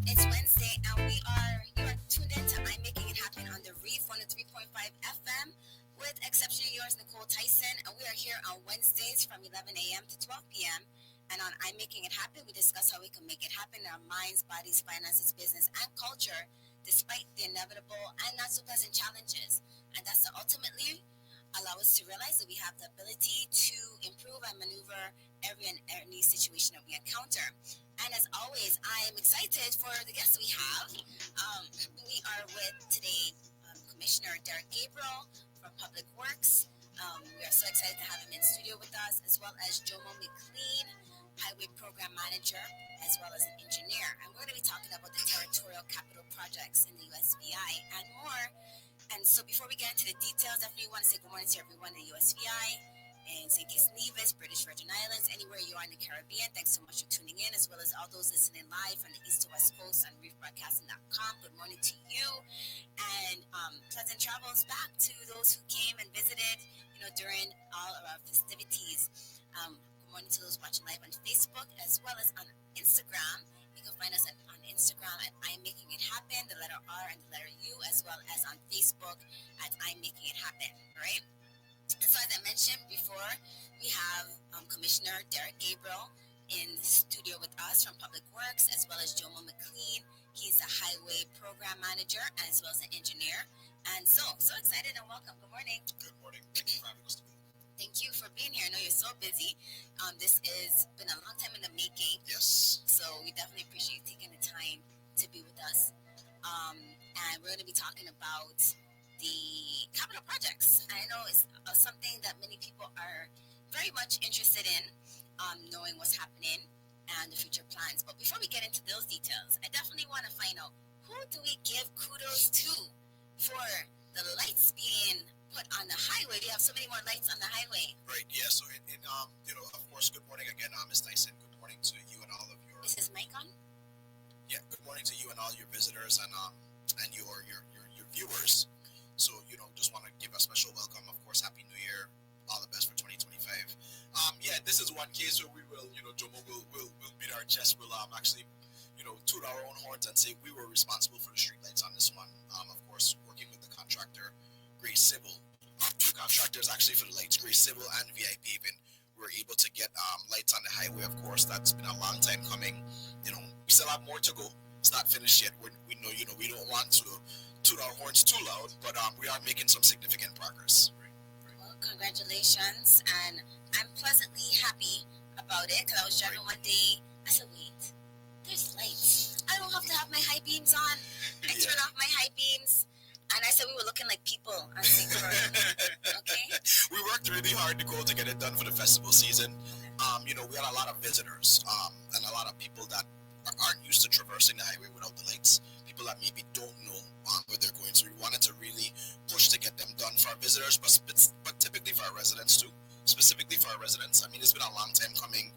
It's Wednesday, and you are tuned in to I'm Making It Happen on the Reef 103.5 FM with exceptionally yours, Nykole Tyson. And we are here on Wednesdays from 11 a.m. to 12 p.m. And on I'm Making It Happen, we discuss how we can make it happen in our minds, bodies, finances, business, and culture, despite the inevitable and not so pleasant challenges. And that's to ultimately allow us to realize that we have the ability to improve and maneuver every and any situation that we encounter. And as always, I am excited for the guests we have. We are with today Commissioner Derek Gabriel from Public Works. We are so excited to have him in studio with us, as well as Jomo McLean, Highway Program Manager, as well as an engineer. And we're going to be talking about the territorial capital projects in the USVI and more. And so before we get into the details, definitely want to say good morning to everyone in the USVI, in St. Kitts and Nevis, British Virgin Islands, anywhere you are in the Caribbean. Thanks so much for tuning in, as well as all those listening live from the East to West Coast on reefbroadcasting.com. Good morning to you, and pleasant travels back to those who came and visited, during all of our festivities. Good morning to those watching live on Facebook, as well as on Instagram. You can find us on Instagram at I'm Making It Happen, the letter R and the letter U, as well as on Facebook at I'm Making It Happen, right? So as I mentioned before, we have Commissioner Derek Gabriel in the studio with us from Public Works, as well as Jomo McLean. He's the Highway Program Manager, as well as an engineer. And so excited and welcome. Good morning. Good morning. Thank you for having us today. Thank you for being here. I know you're so busy. This has been a long time in the making. Yes. So we definitely appreciate you taking the time to be with us. And we're going to be talking about the capital projects. I know it's something that many people are very much interested in, knowing what's happening and the future plans. But before we get into those details, I definitely want to find out, who do we give kudos to for the lights being put on the highway? We have so many more lights on the highway. Right, yeah. So, of course, good morning again, Ms. Tyson. Good morning to you and all of your... Is his mic on? Yeah, good morning to you and all your visitors and your viewers. So, just want to give a special welcome. Of course, Happy New Year. All the best for 2025. This is one case where we will, Jomo will beat our chest. We'll actually, toot our own horns and say we were responsible for the streetlights on this one. Of course, working with the contractor, Grace Civil. Two contractors actually for the lights, Grace Civil and VI Paving. We were able to get lights on the highway. Of course, that's been a long time coming. We still have more to go. It's not finished yet. We know, we don't want to toot our horns too loud, but we are making some significant progress. Well, congratulations, and I'm pleasantly happy about it, because I was driving one day. I said, wait, there's lights. I don't have to have my high beams on. I turn off my high beams. And I said we were looking like people on St. Croix. Okay? We worked really hard to get it done for the festival season. We had a lot of visitors and a lot of people that aren't used to traversing the highway without the lights. People that maybe don't know where they're going. So we wanted to really push to get them done for our visitors, but typically for our residents too. Specifically for our residents. I mean, it's been a long time coming.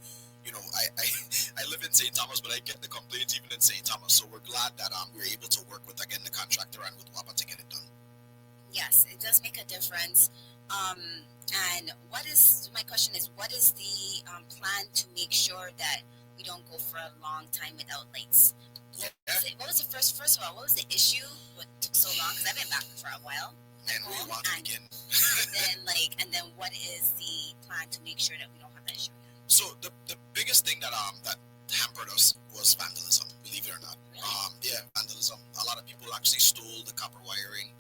I live in St. Thomas, but I get the complaints even in St. Thomas. So we're glad that we were able to work with, again, the contractor and with WAPA to get it done. Yes, it does make a difference. And my question is, what is the plan to make sure that we don't go for a long time without lights? What was the first of all, what was the issue? What took so long? Because I've been back for a while. And we want to begin. and then what is the plan to make sure that we don't have that issue? So the biggest thing that hampered us was vandalism, believe it or not. Really? Vandalism. A lot of people actually stole the copper wiring.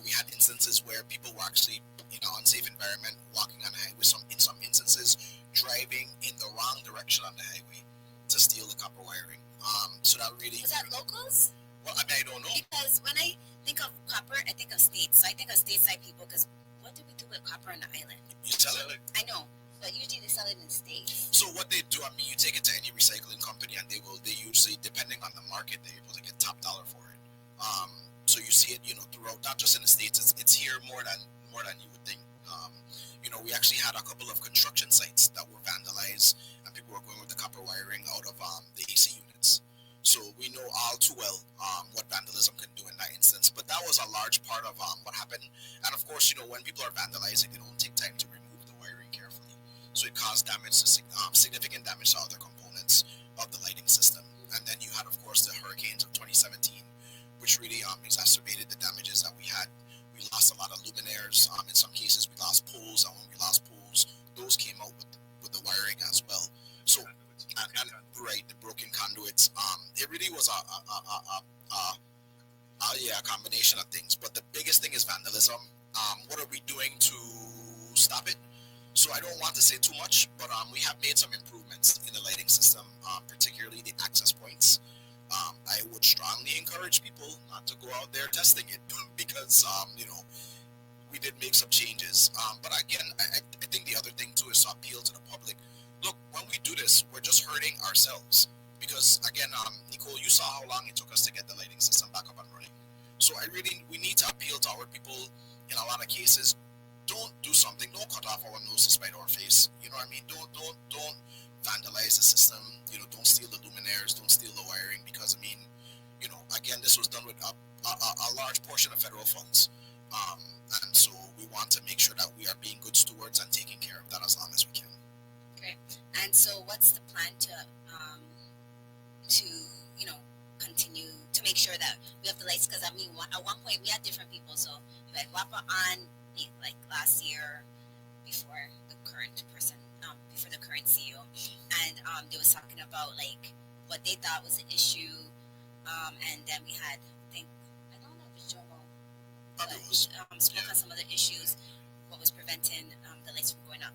We had instances where people were actually in an unsafe environment, walking on the highway. In some instances, driving in the wrong direction on the highway to steal the copper wiring. So that really... Was that locals? Well, I don't know. Because when I think of copper, I think of states. So I think of stateside people, because what do we do with copper on the island? You sell it? I know, but usually they sell it in the States. So what they do, you take it to any recycling company, and they usually, depending on the market, they're able to get top dollar for it. So you see it, throughout, not just in the States, it's here more than you would think. We actually had a couple of construction sites that were vandalized, and people were going with the copper wiring out of the AC units. So we know all too well what vandalism can do in that instance. But that was a large part of what happened. And of course, when people are vandalizing, they don't take time to remove the wiring carefully. So it caused damage to significant damage to other components of the lighting system. and then you had, of course, the hurricanes of 2017, which really exacerbated the damages that we had. We lost a lot of luminaires. In some cases, we lost poles, and when we lost poles, those came out with the wiring as well. So, and right, the broken conduits. It really was a combination of things. But the biggest thing is vandalism. What are we doing to stop it? So I don't want to say too much, but we have made some improvements in the lighting system, particularly the access points. I would strongly encourage people not to go out there testing it because, we did make some changes. But again, I think the other thing too is to appeal to the public. Look, when we do this, we're just hurting ourselves because, again, Nykole, you saw how long it took us to get the lighting system back up and running. So we need to appeal to our people in a lot of cases. Don't do something. Don't cut off our nose to spite our face. You know what I mean? Don't vandalize the system. Don't steal the luminaires. Don't steal the wiring because, again, this was done with a large portion of federal funds. And so we want to make sure that we are being good stewards and taking care of that as long as we can. Great. And so what's the plan to continue to make sure that we have the lights? Because, at one point we had different people. So we had WAPA on like last year before the current person, before the current CEO. And they was talking about like what they thought was an issue. And then we had, I don't know if it's Jomo, but spoke on some other issues, what was preventing the lights from going up.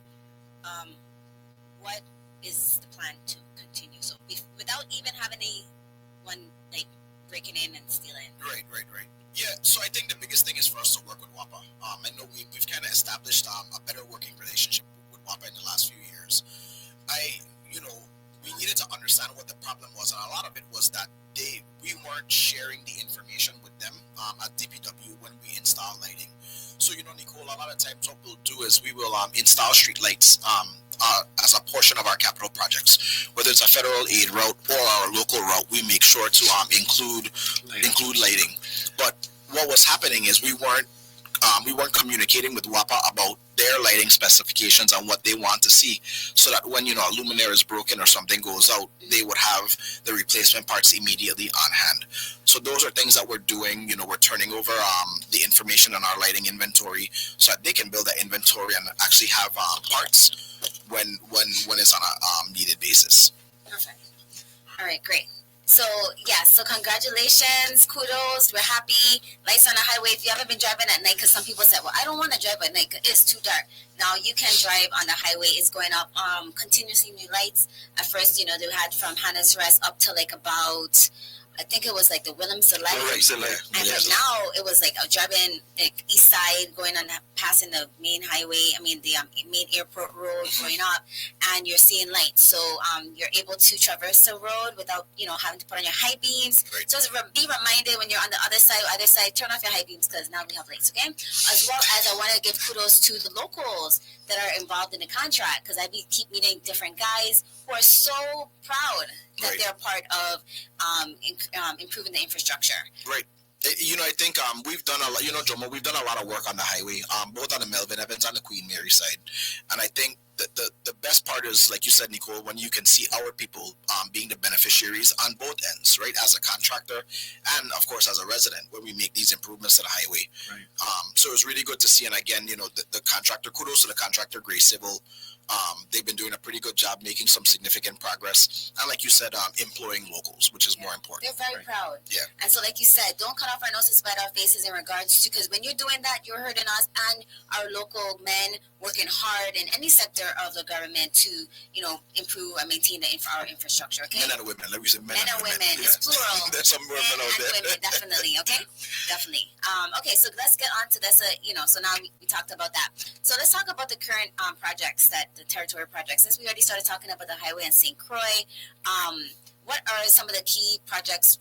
What is the plan to continue? So without even having anyone like breaking in and stealing. Right. Yeah, so I think the biggest thing is for us to work with WAPA. I know we've kind of established a better working relationship with WAPA in the last few years. We needed to understand what the problem was, and a lot of it was that we weren't sharing the information with them at DPW when we install lighting. So, Nykole, a lot of times what we'll do is we will install street lights as a portion of our capital projects. Whether it's a federal aid route or our local route, we make sure to include lighting. But what was happening is we weren't communicating with WAPA about their lighting specifications and what they want to see, so that when a luminaire is broken or something goes out, they would have the replacement parts immediately on hand. So those are things that we're doing. We're turning over the information on our lighting inventory so that they can build that inventory and actually have parts when it's on a needed basis. Perfect. All right, great. So congratulations, kudos, we're happy. Lights on the highway. If you haven't been driving at night, because some people said, well, I don't want to drive at night because it's too dark. Now you can drive on the highway. It's going up continuously new lights. At first, they had from Hannah's Rest up to like about, I think it was like the Williams Select. And then now it was like driving like east side, going on passing the main highway. The main airport road going up, and you're seeing lights. So you're able to traverse the road without having to put on your high beams. Right. So be reminded when you're on the other side, turn off your high beams because now we have lights. Okay. As well as I want to give kudos to the locals that are involved in the contract, because I keep meeting different guys who are so proud that they're part of improving the infrastructure. Right. I think we've done a lot. Jomo, we've done a lot of work on the highway, both on the Melvin Evans and the Queen Mary side. And I think that the best part is, like you said, Nykole, when you can see our people being the beneficiaries on both ends, right? As a contractor and, of course, as a resident, when we make these improvements to the highway. Right. So it's really good to see. And again, the contractor, kudos to the contractor, Gray Civil. They've been doing a pretty good job making some significant progress. And like you said, employing locals, which is more important. They're very proud. Yeah. And so like you said, don't cut off our noses, spite our faces in regards to, because when you're doing that, you're hurting us and our local men working hard in any sector of the government to, improve and maintain our infrastructure, okay? Men and women. Like we said, men and women. It's plural. There's some women out there. Women, definitely, okay? Definitely. Okay, so let's get on to this, so now we talked about that. So let's talk about the current projects, the territorial projects. Since we already started talking about the highway in St. Croix, what are some of the key projects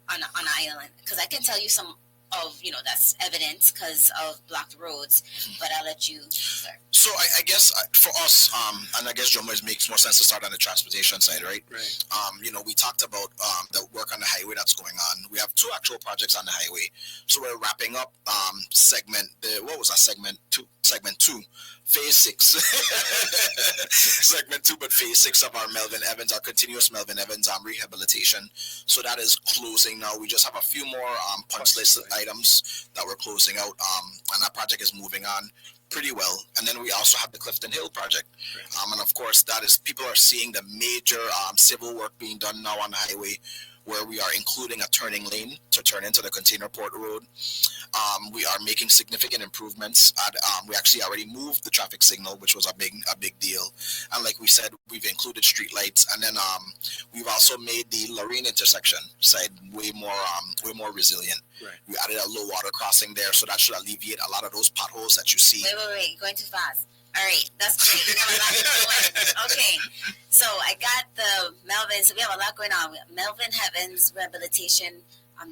on the island? Because I can tell you some of, that's evidence because of blocked roads. But I'll let you start. So I guess for us, and I guess Jomo, it makes more sense to start on the transportation side, right? Right. We talked about the work on the highway that's going on. We have 2 actual projects on the highway. So we're wrapping up segment 2, phase 6. Segment 2, but phase 6 of our our continuous Melvin Evans rehabilitation. So that is closing now. We just have a few more punch list items that we're closing out, and that project is moving on pretty well. And then we also have the Clifton Hill project. And of course, that is, people are seeing the major civil work being done now on the highway, where we are including a turning lane to turn into the container port road. We are making significant improvements. We actually already moved the traffic signal, which was a big deal. And like we said, we've included street lights, and then we've also made the Lorraine intersection side way more resilient. Right. We added a low water crossing there, so that should alleviate a lot of those potholes that you see. Wait, you're going too fast. All right, that's great. We have a lot going on. Okay, so I got the Melvin. So we have a lot going on. We have Melvin Heavens rehabilitation,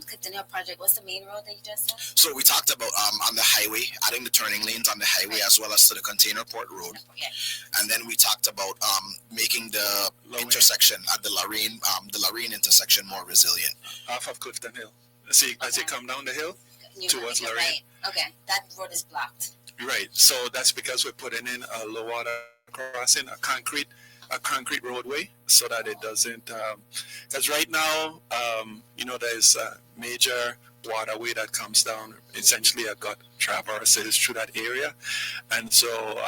Clifton Hill project. What's the main road that you just said? So we talked about on the highway, adding the turning lanes on the highway, as well as to the container port road. Yeah. And then we talked about making the intersection at the Lorraine intersection more resilient. Off of Clifton Hill. See, as you come down the hill towards Lorraine. Right. Okay, that road is blocked. Right. So that's because we're putting in a low water crossing, a concrete roadway, so that it doesn't. Because right now, there's a major waterway that comes down. Essentially, a gut traverses through that area, and so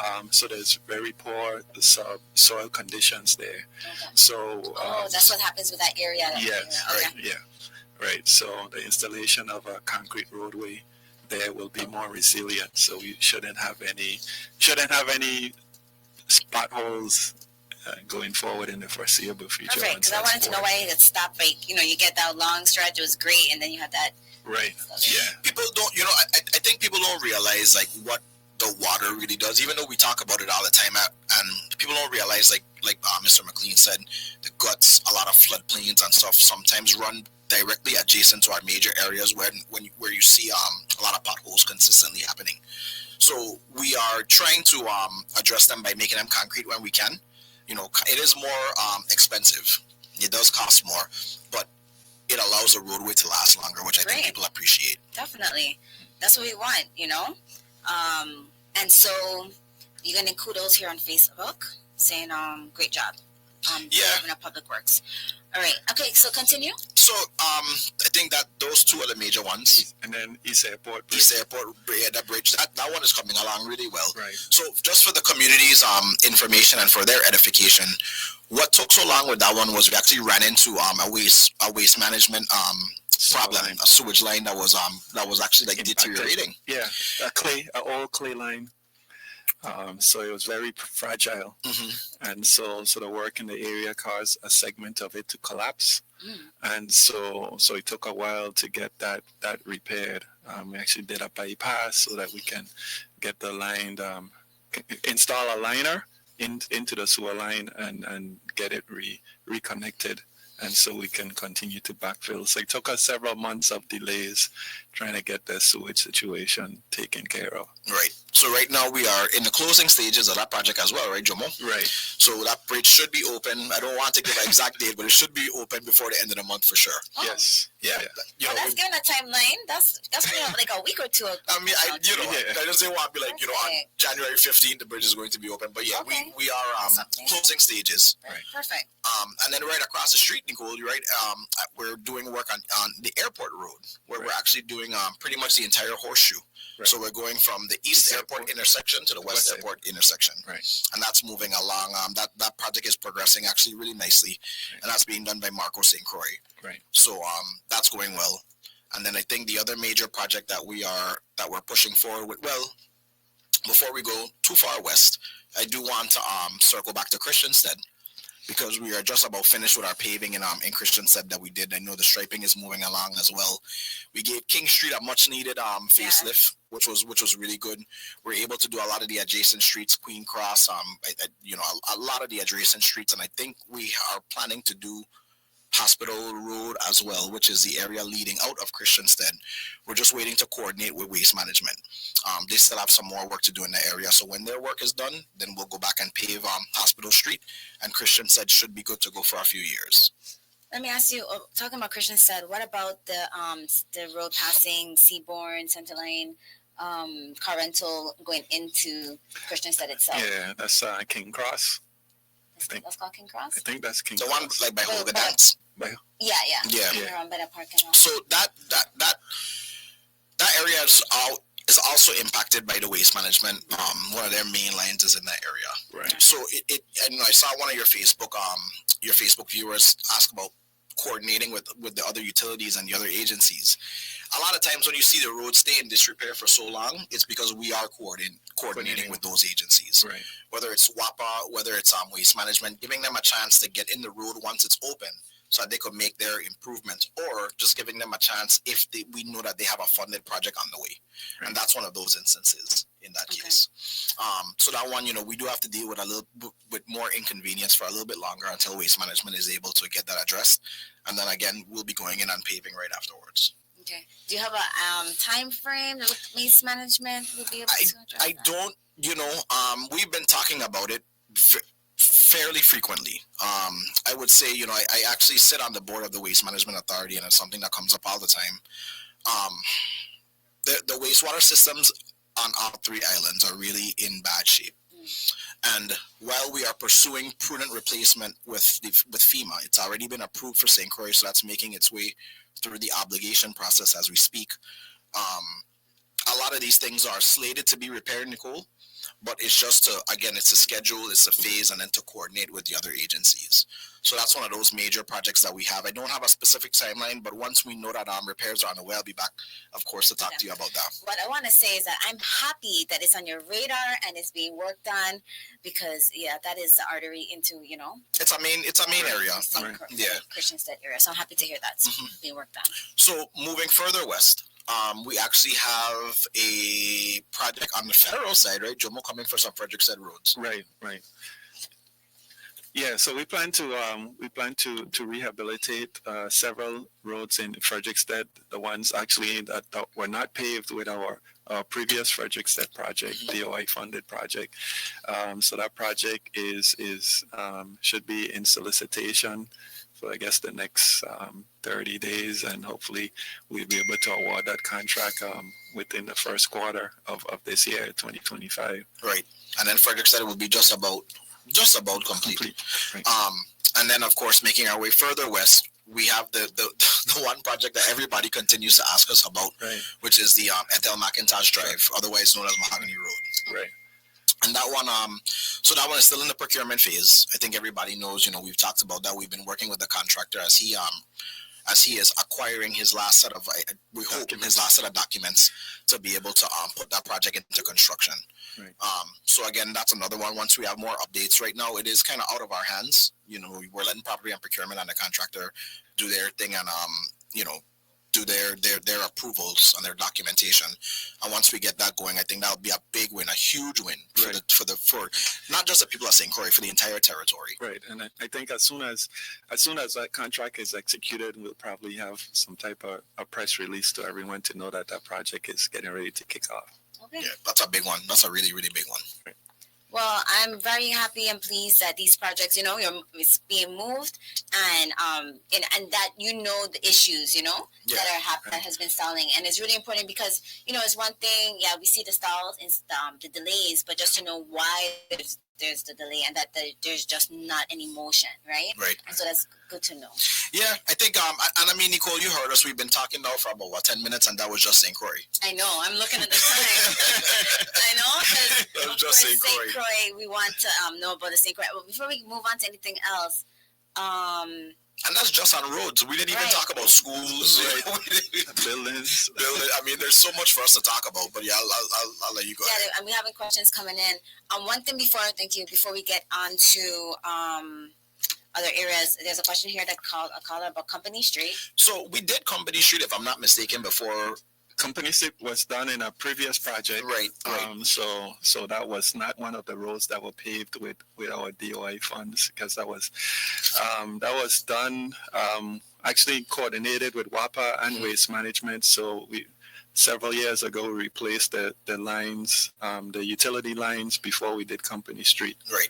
there's very poor soil conditions there. Okay. So. That's what happens with that area. Yes. Okay. Right. Yeah. Right. So the installation of a concrete roadway there will be more resilient. So we shouldn't have any potholes going forward in the foreseeable future. Perfect. Because I wanted to know why it stopped. Like, you get that long stretch, it was great, and then you had that. Right. Yeah. People don't. I think people don't realize like what the water really does. Even though we talk about it all the time, and people don't realize like Mr. McLean said, the guts, a lot of floodplains and stuff sometimes run directly adjacent to our major areas where you see a lot of potholes consistently happening. So we are trying to address them by making them concrete when we can. It is more expensive. It does cost more, but it allows the roadway to last longer, which I think people appreciate. Definitely. That's what we want, And so you're going to include those here on Facebook saying, great job. Department of Public Works. All right. Okay, so continue. So I think that those 2 are the major ones. And then East Airport Bridge. That bridge. That one is coming along really well. Right. So just for the community's information and for their edification, what took so long with that one was we actually ran into a waste management problem, a sewage line that was actually deteriorating. Yeah, an old clay line. So it was very fragile, and so the work in the area caused a segment of it to collapse, and so it took a while to get that repaired. We actually did a bypass so that we can get the line, install a liner into the sewer line and get it reconnected. And so we can continue to backfill. So it took us several months of delays trying to get the sewage situation taken care of. Right. So right now we are in the closing stages of that project as well, right, Jomo? Right. So that bridge should be open. I don't want to give an exact date, but it should be open before the end of the month for sure. Oh. Yes. Yeah. That's given a timeline. That's like a week or two. I mean, I just didn't want to be like, on January 15th, the bridge is going to be open. But yeah, we are closing stages. Right. Perfect. And then right across the street, Nykole, you're right. We're doing work on the airport road, where we're actually doing pretty much the entire horseshoe. Right. So we're going from the East Airport intersection to the West Airport intersection. Right. And that's moving along. That project is progressing actually really nicely. Right. And that's being done by Marco St. Croix. Right. So that's going well. And then I think the other major project that we're pushing forward with, well, before we go too far west, I do want to circle back to Christiansted, because we are just about finished with our paving in Christiansted that we did. I know the striping is moving along as well. We gave King Street a much needed facelift, which was really good. We're able to do a lot of the adjacent streets, Queen Cross, a lot of the adjacent streets, and I think we are planning to do Hospital Road as well, which is the area leading out of Christiansted. We're just waiting to coordinate with Waste Management. They still have some more work to do in the area. So when their work is done, then we'll go back and pave Hospital Street. And Christiansted should be good to go for a few years. Let me ask you, talking about Christiansted, what about the road passing Seabourn, Centerline, car rental going into Christiansted itself? Yeah, that's King Cross. That's called King Cross? I think that's King the Cross. One like by Holga Dance. Yeah. Yeah. Around by the parking lot. So that area is also impacted by the Waste Management. One of their main lines is in that area. Right. So it and I saw one of your Facebook viewers ask about coordinating with the other utilities and the other agencies. A lot of times when you see the road stay in disrepair for so long, it's because we are coordinating with those agencies. Right. Whether it's WAPA, whether it's Waste Management, giving them a chance to get in the road once it's open so that they could make their improvements, or just giving them a chance if we know that they have a funded project on the way. Right. And that's one of those instances in that case. So that one, we do have to deal with a little bit more inconvenience for a little bit longer until Waste Management is able to get that addressed. And then again, we'll be going in and paving right afterwards. Okay. Do you have a time frame that Waste Management will be able to address I don't, we've been talking about it fairly frequently. I would say, I actually sit on the board of the Waste Management Authority, and it's something that comes up all the time. The wastewater systems on all three islands are really in bad shape. And while we are pursuing prudent replacement with FEMA, it's already been approved for St. Croix, so that's making its way through the obligation process as we speak. A lot of these things are slated to be repaired, Nykole, but it's just it's a schedule, it's a phase, and then to coordinate with the other agencies. So that's one of those major projects that we have. I don't have a specific timeline, but once we know that repairs are on the way, I'll be back, of course, to talk to you about that. What I want to say is that I'm happy that it's on your radar and it's being worked on, because that is the artery into, It's a main area. Christiansted area. So I'm happy to hear that's being worked on. So moving further west, we actually have a project on the federal side, right? Jomo coming for some Frederickstead roads. Right. Yeah, so we plan to rehabilitate several roads in Frederickstead. The ones actually that were not paved with our previous Frederickstead project, DOI funded project. So that project is should be in solicitation for I guess the next 30 days, and hopefully we'll be able to award that contract within the first quarter of this year, 2025. Right, and then Frederickstead will be just about complete. Right. And then of course making our way further west, we have the one project that everybody continues to ask us about, right, which is the Ethel McIntosh Drive, otherwise known as Mahogany Road. Right. And that one, so that one is still in the procurement phase. I think everybody knows, we've talked about that. We've been working with the contractor as he is acquiring his last set of, we hope, his last set of documents to be able to put that project into construction. Right. So again, that's another one. Once we have more updates, right now it is kind of out of our hands. We're letting property and procurement and the contractor do their thing and do their approvals and their documentation. And once we get that going, I think that'll be a big win, a huge win for not just the people of St. Croix, for the entire territory. Right, and I think as soon as that contract is executed, we'll probably have some type of a press release to everyone to know that project is getting ready to kick off. Okay. Yeah, that's a big one. That's a really, really big one. Right. Well, I'm very happy and pleased that these projects, it's being moved, and that the issues, that has been stalling, and it's really important because it's one thing, we see the stalls and the delays, but just to know why there's the delay and that there's just not any motion, right? Right. And so that's good to know. Yeah, I think, and I mean, Nykole, you heard us. We've been talking now for about 10 minutes, and that was just St. Croix. I know. I'm looking at the time. I know. That was just St. Croix. We want to know about the St. Croix. Well, before we move on to anything else, and that's just on roads. We didn't even talk about schools, buildings. I mean, there's so much for us to talk about. But yeah, I'll let you go. Yeah, and we're having questions coming in. One thing before we get on to other areas, there's a question here that called a caller about Company Street. So we did Company Street, if I'm not mistaken, before Company Street was done in a previous project. Right. So that was not one of the roads that were paved with our DOI funds, because that was done actually coordinated with WAPA and Waste Management. So several years ago we replaced the lines, the utility lines, before we did Company Street. Right.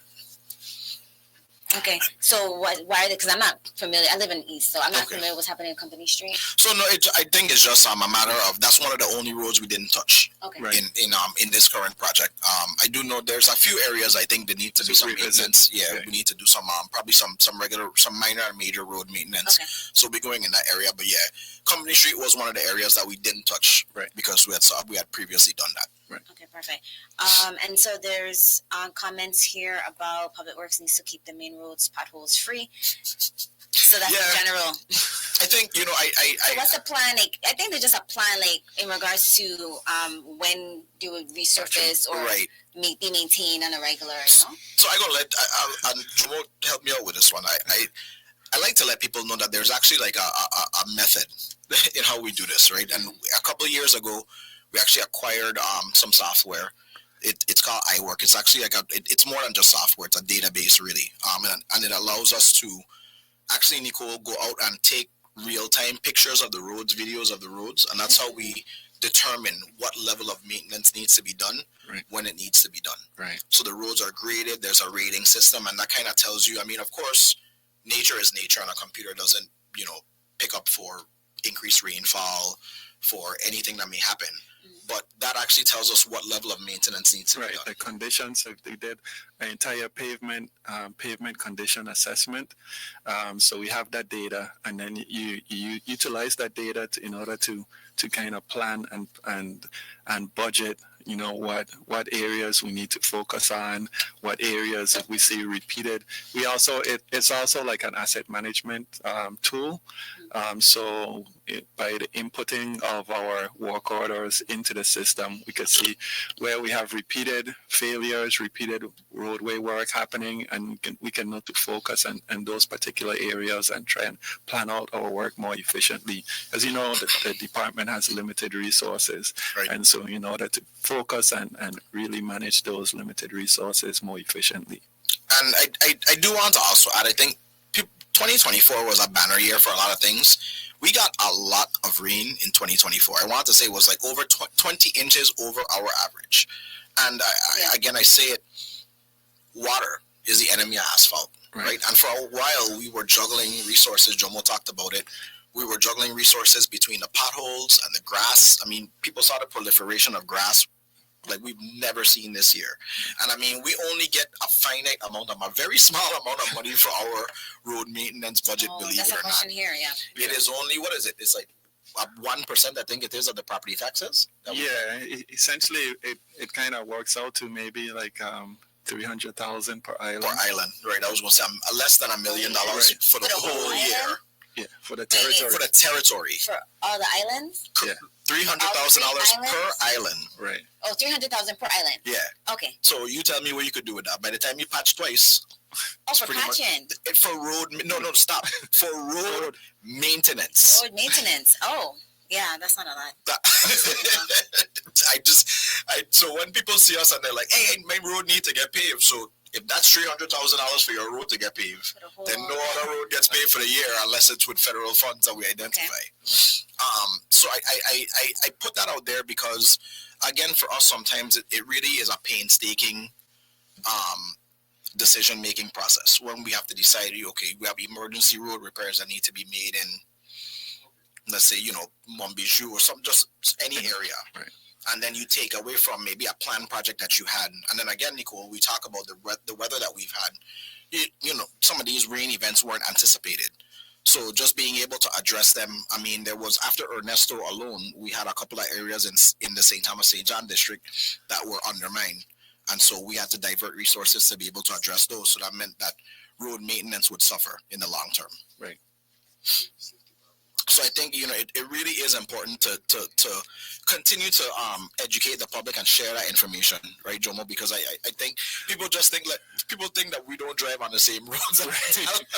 Okay, so why are they? Because I'm not familiar. I live in East, so I'm not familiar with what's happening in Company Street. So no, I think it's just a matter of, that's one of the only roads we didn't touch. Okay. Right. In this current project. I do know there's a few areas I think that need to be some maintenance. Yeah, we need to do some probably some minor and major road maintenance. Okay. So we'll be going in that area. But yeah, Company Street was one of the areas that we didn't touch. Right. Because we had previously done that. Right. Okay, perfect. And so there's comments here about Public Works needs to keep the main roads potholes free. So that's in general. I think, so what's the plan? Like, I think there's just a plan, like, in regards to when do it resurface or be maintained on a regular, So I'm going to let Jomo help me out with this one. I like to let people know that there's actually like a method in how we do this, right? And a couple of years ago, we actually acquired some software. It's called iWork. It's actually like it's more than just software. It's a database, really. And it allows us to actually, Nykole, go out and take real-time pictures of the roads, videos of the roads, and that's how we determine what level of maintenance needs to be done when it needs to be done. Right. So the roads are graded. There's a rating system, and that kind of tells you. I mean, of course, nature is nature, and a computer doesn't, pick up for increased rainfall, for anything that may happen. But that actually tells us what level of maintenance needs to be done. The conditions. They did an entire pavement condition assessment. So we have that data, and then you utilize that data in order to kind of plan and budget. What areas we need to focus on, what areas if we see repeated. We also it's also like an asset management tool. So by the inputting of our work orders into the system, we can see where we have repeated failures, repeated roadway work happening, and we can know to focus on those particular areas and try and plan out our work more efficiently. As you know, the department has limited resources, and so in order to focus and really manage those limited resources more efficiently. And I do want to also add, I think 2024 was a banner year for a lot of things. We got a lot of rain in 2024. I want to say it was like over 20 inches over our average. And I say it, water is the enemy of asphalt, right? And for a while, we were juggling resources. Jomo talked about it. We were juggling resources between the potholes and the grass. I mean, people saw the proliferation of grass like we've never seen this year. And I mean, we only get a very small amount of money for our road maintenance budget, believe it or not. That's a question here, It is only, what is it? It's like 1%, I think it is, of the property taxes. Essentially, it kind of works out to maybe like 300,000 per island. Per island, right? I was going to say less than $1 million for the whole year. Yeah, for the territory. For the territory. For all the islands? Yeah. $300,000 per island. Right. Oh, $300,000 per island. Yeah. Okay. So you tell me what you could do with that. By the time you patch twice. Oh, for patching. For road. Stop. For road maintenance. Road maintenance. Oh. Yeah, that's not a lot. So when people see us and they're like, hey, my road needs to get paved. So if that's $300,000 for your road to get paved, then no other road gets paved for the year unless it's with federal funds that we identify. Okay. So I put that out there because, again, for us, sometimes it really is a painstaking decision-making process when we have to decide, okay, we have emergency road repairs that need to be made in, let's say, Montbijou or just any area. Right. And then you take away from maybe a planned project that you had. And then again, Nykole, we talk about the weather that we've had. Some of these rain events weren't anticipated. So just being able to address them, I mean, there was, after Ernesto alone, we had a couple of areas in the St. Thomas St. John district that were undermined. And so we had to divert resources to be able to address those. So that meant that road maintenance would suffer in the long term. Right. So I think, it really is important to continue to educate the public and share that information, right, Jomo? Because I think people think that we don't drive on the same roads. Well,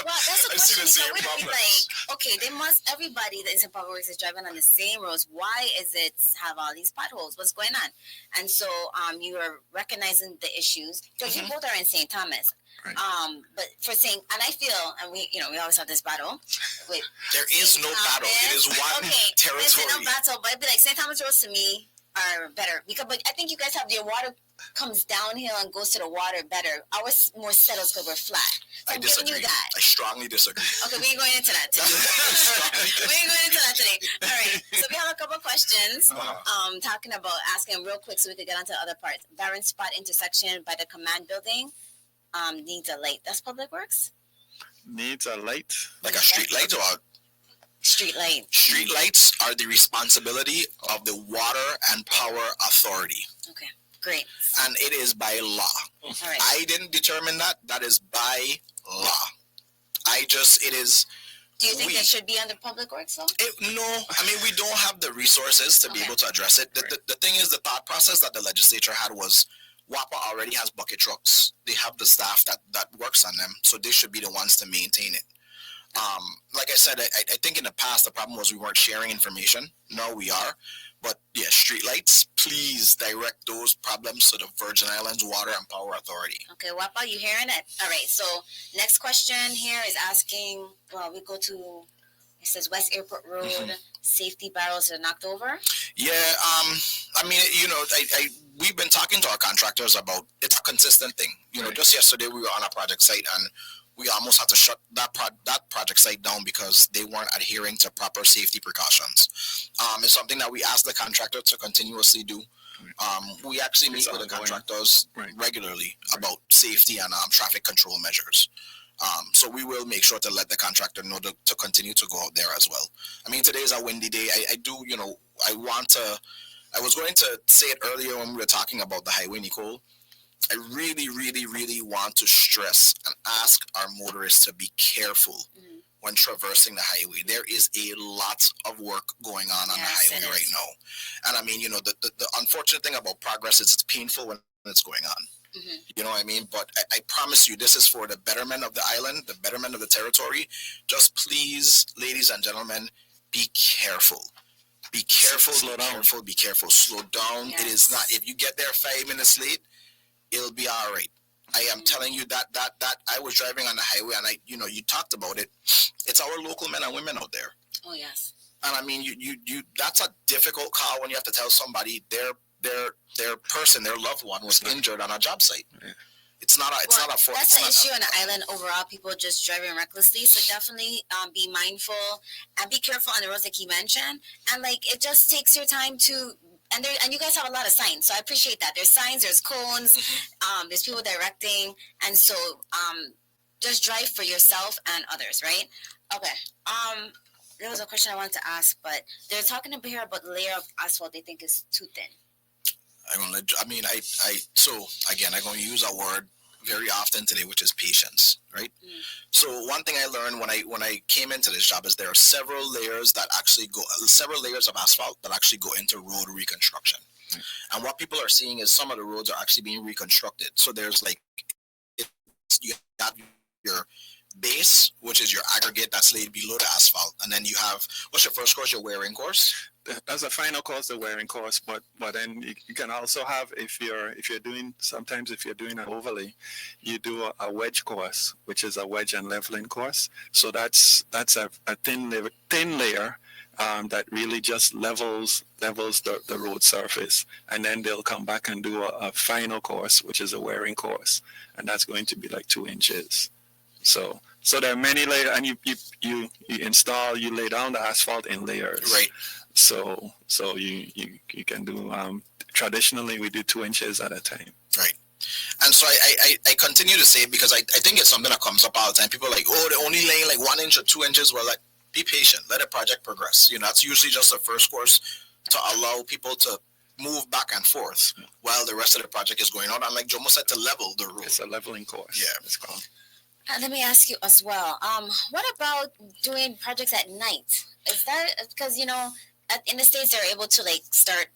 that's a question. Everybody that is in public works is driving on the same roads. Why is it have all these potholes? What's going on? And so you are recognizing the issues because you both are in St. Thomas. Right. But for saying, and I feel, and we always have this battle. There is no battle. It is one territory. There's no battle, but I'd be like, St. Thomas roads to me are better but I think you guys have your water comes downhill and goes to the water better. Ours more settles because we're flat. So I disagree. I strongly disagree. Okay, we ain't going into that today. All right. So we have a couple questions. Talking about asking real quick so we could get onto the other parts. Barren spot intersection by the command building. Needs a light. That's Public Works? Needs a light? Like a street light or street light? Street lights are the responsibility of the Water and Power Authority. Okay, great. And it is by law. All right. I didn't determine that. That is by law. It is... Do you think it should be under Public Works, though? No. I mean, we don't have the resources to be able to address it. The thing is, the thought process that the legislature had was WAPA already has bucket trucks. They have the staff that works on them, so they should be the ones to maintain it. Like I said, I think in the past, the problem was we weren't sharing information. Now we are. But yeah, streetlights, please direct those problems to the Virgin Islands Water and Power Authority. Okay, WAPA, you hearing it? All right, so next question here is asking, we go to, it says West Airport Road, safety barrels are knocked over. Yeah, I mean, we've been talking to our contractors about, it's a consistent thing. Just yesterday we were on a project site and we almost had to shut that project site down because they weren't adhering to proper safety precautions. It's something that we ask the contractor to continuously do. We actually meet with the contractors regularly about safety and traffic control measures. So we will make sure to let the contractor know to continue to go out there as well. I mean, today is a windy day. I was going to say it earlier when we were talking about the highway, Nykole. I really, really, really want to stress and ask our motorists to be careful when traversing the highway. There is a lot of work going on the highway right now. And I mean, the unfortunate thing about progress is it's painful when it's going on. You know what I mean? But I promise you, this is for the betterment of the island, the betterment of the territory. Just please, ladies and gentlemen, be careful. Be careful, be careful. Slow down. Yes. It is not, if you get there 5 minutes late, it'll be all right. I am telling you that I was driving on the highway and you talked about it. It's our local men and women out there. Oh, yes. And I mean, you that's a difficult call when you have to tell somebody their person, their loved one was injured on a job site. Yeah. It's not a fault. That's an issue on the island overall. People just driving recklessly. So definitely be mindful and be careful on the roads like you mentioned. And it just takes your time to. And you guys have a lot of signs, so I appreciate that. There's signs, there's cones, there's people directing, and so just drive for yourself and others, right? Okay. There was a question I wanted to ask, but they're talking here about the layer of asphalt they think is too thin. I'm going to use a word very often today, which is patience, right? So one thing I learned when I came into this job is there are several layers of asphalt that actually go into road reconstruction. And what people are seeing is some of the roads are actually being reconstructed. So there's you have your base, which is your aggregate that's laid below the asphalt, and then you have, what's your first course? Your wearing course. That's a final course, the wearing course, but then you can also have, if you're doing an overlay, you do a wedge course, which is a wedge and leveling course. So that's a thin layer that really just levels the road surface, and then they'll come back and do a final course, which is a wearing course, and that's going to be 2 inches. So there are many layers, and you lay down the asphalt in layers. Right. So you can do, traditionally we do 2 inches at a time. Right. And so I continue to say it because I think it's something that comes up all the time. People are like, oh, they're only laying 1 inch or 2 inches. Well, be patient. Let a project progress. That's usually just the first course to allow people to move back and forth while the rest of the project is going on. And like Jomo said, to level the road. It's a leveling course. Yeah. It's called. Let me ask you as well. What about doing projects at night? Is that because in the States they're able to like start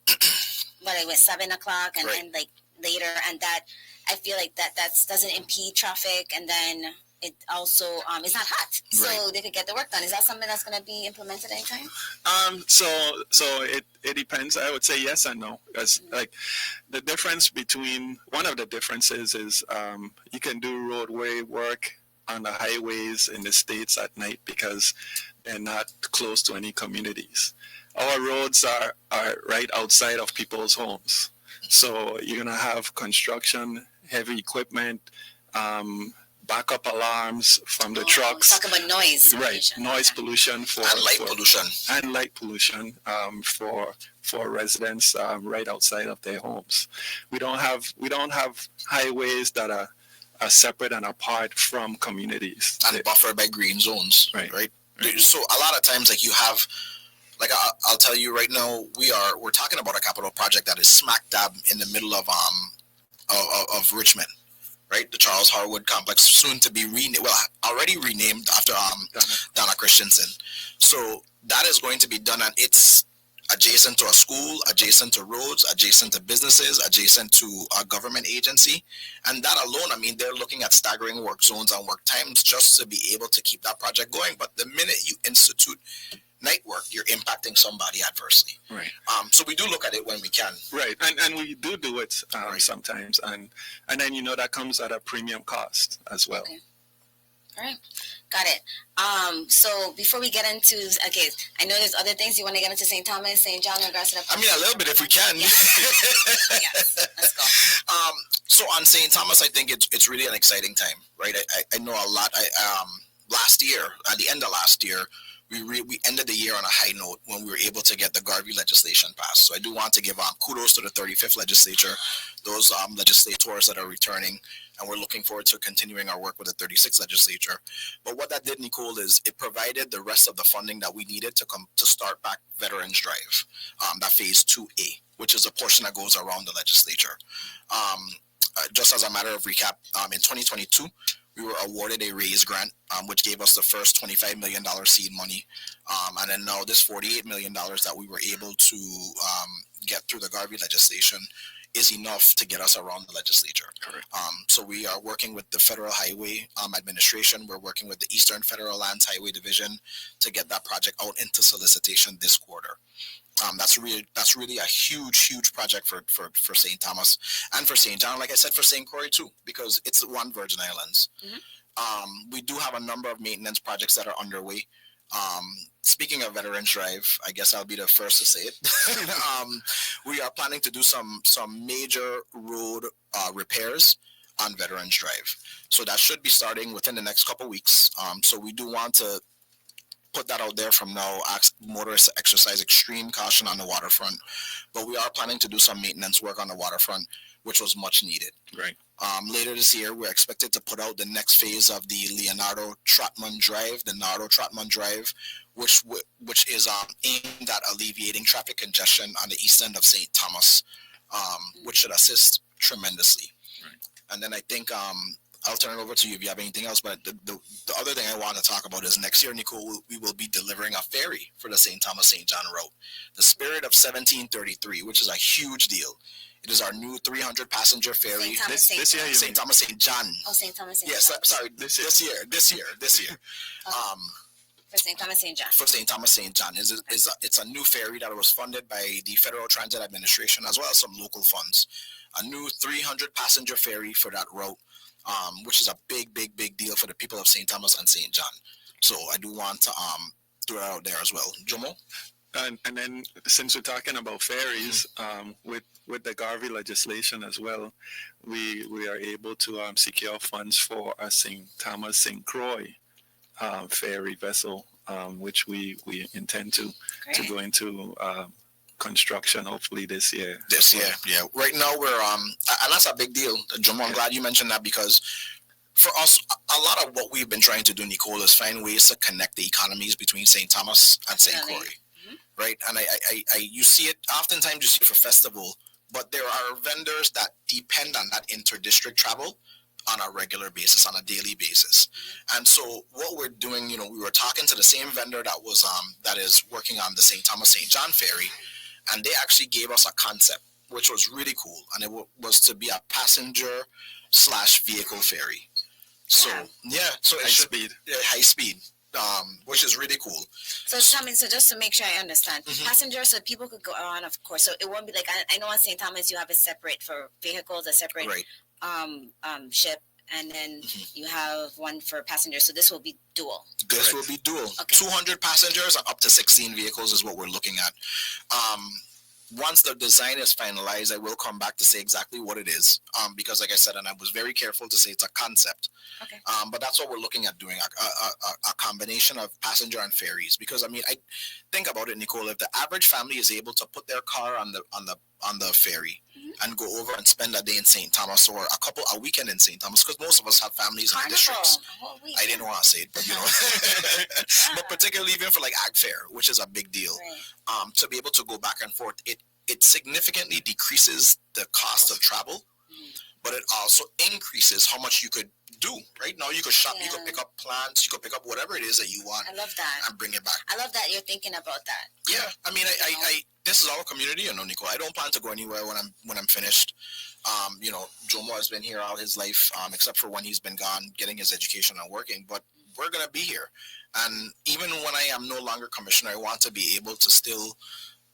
what it was 7 o'clock and, Right. and like later, and that I feel like that doesn't impede traffic, and then it also it's not hot, so Right. they could get the work done. Is that something that's going to be implemented anytime? So it depends. I would say yes and no. Because like the difference between one of the differences is you can do roadway work on the highways in the States at night because they're not close to any communities. Our roads are right outside of people's homes. So you're gonna have construction, heavy equipment, backup alarms from the trucks. Talk about noise. Right, pollution. noise Okay. pollution for And light pollution. and light pollution for residents right outside of their homes. We don't have highways that are separate and apart from communities. And buffered by green zones. Right. Right. So a lot of times, like you have, like I'll tell you right now, we're talking about a capital project that is smack dab in the middle of Richmond, right? The Charles Harwood complex, soon to be already renamed after Donna Christensen. So that is going to be done, and it's adjacent to a school, adjacent to roads, adjacent to businesses, adjacent to a government agency. And that alone, I mean, they're looking at staggering work zones and work times just to be able to keep that project going. But the minute you institute night work, you're impacting somebody adversely. Right. So we do look at it when we can. Right, and we do it Right. sometimes, and then that comes at a premium cost as well. Okay. All right, got it. So before we get into, okay, I know there's other things you want to get into St. Thomas, St. John, in regards to the. I mean, a little bit if we can. Yes, let's go. So on St. Thomas, I think it's really an exciting time, right? I know a lot. Last year, at the end of last year, we ended the year on a high note when we were able to get the Garvey legislation passed. So I do want to give kudos to the 35th legislature, those legislators that are returning, and we're looking forward to continuing our work with the 36th legislature. But what that did, Nykole, is it provided the rest of the funding that we needed to start back Veterans Drive, that phase 2A, which is a portion that goes around the legislature. Just as a matter of recap, in 2022, we were awarded a RAISE grant, which gave us the first $25 million seed money. And then now this $48 million that we were able to get through the Garvey legislation is enough to get us around the legislature. Correct. So we are working with the Federal Highway Administration. We're working with the Eastern Federal Lands Highway Division to get that project out into solicitation this quarter. That's really a huge project for St. Thomas and for St. John, like I said, for St. Croix too, because it's one Virgin Islands. Mm-hmm. We do have a number of maintenance projects that are underway. Speaking of Veterans Drive, I guess I'll be the first to say it. We are planning to do some major road repairs on Veterans Drive. So that should be starting within the next couple of weeks. So we do want to put that out there from now, ask motorists to exercise extreme caution on the waterfront. But we are planning to do some maintenance work on the waterfront, which was much needed. Right. Later this year, we're expected to put out the next phase of the Leonardo Trotman Drive, which is aimed at alleviating traffic congestion on the east end of St. Thomas, which should assist tremendously. Right. And then I think I'll turn it over to you if you have anything else. But the other thing I want to talk about is next year, Nykole, we will be delivering a ferry for the St. Thomas St. John route, the Spirit of 1733, which is a huge deal. It is our new 300 passenger ferry. This year, St. Thomas St. John. Oh, St. Thomas St. Yes, John. sorry, this year. Okay. For St. Thomas St. John. For St. Thomas St. John. It's a new ferry that was funded by the Federal Transit Administration as well as some local funds. A new 300 passenger ferry for that route, which is a big deal for the people of St. Thomas and St. John. So I do want to throw it out there as well. Jomo? And then since we're talking about ferries, with the Garvey legislation as well, we are able to secure funds for a St. Thomas St. Croix ferry vessel, which we intend to go into construction hopefully this year. Yeah. Right now we're and that's a big deal. Jomo, I'm glad you mentioned that, because for us, a lot of what we've been trying to do, Nykole, is find ways to connect the economies between St. Thomas and St. Croix. Right, and I you see it oftentimes. You see it for festival, but there are vendors that depend on that inter-district travel on a regular basis, on a daily basis. And so what we're doing, we were talking to the same vendor that is working on the St. Thomas St. John ferry, and they actually gave us a concept, which was really cool, and it was to be a passenger/vehicle ferry. So so it should be high speed. Which is really cool. So tell me, so just to make sure I understand, passengers, so people could go on, of course. So it won't be like, I know on St. Thomas you have a separate for vehicles, a separate ship, and then you have one for passengers. So this will be dual. This will be dual. Okay. 200 passengers and up to 16 vehicles is what we're looking at. Once the design is finalized, I will come back to say exactly what it is. Because like I said, and I was very careful to say it's a concept. Okay. But that's what we're looking at doing, a combination of passenger and ferries. Because I think about it, Nykole, if the average family is able to put their car on the ferry and go over and spend a day in St. Thomas or a weekend in St. Thomas, because most of us have families in the districts. I didn't want to say it, but but particularly even for like Ag Fair, which is a big deal, to be able to go back and forth, it significantly decreases the cost of travel, but it also increases how much you could do. Right now you could shop, you could pick up plants, you could pick up whatever it is that you want. I love that. And bring it back. I love that you're thinking about that. Yeah, I this is our community, Nykole. I don't plan to go anywhere when I'm finished. Jomo has been here all his life, except for when he's been gone getting his education and working. But we're gonna be here, and even when I am no longer commissioner, I want to be able to still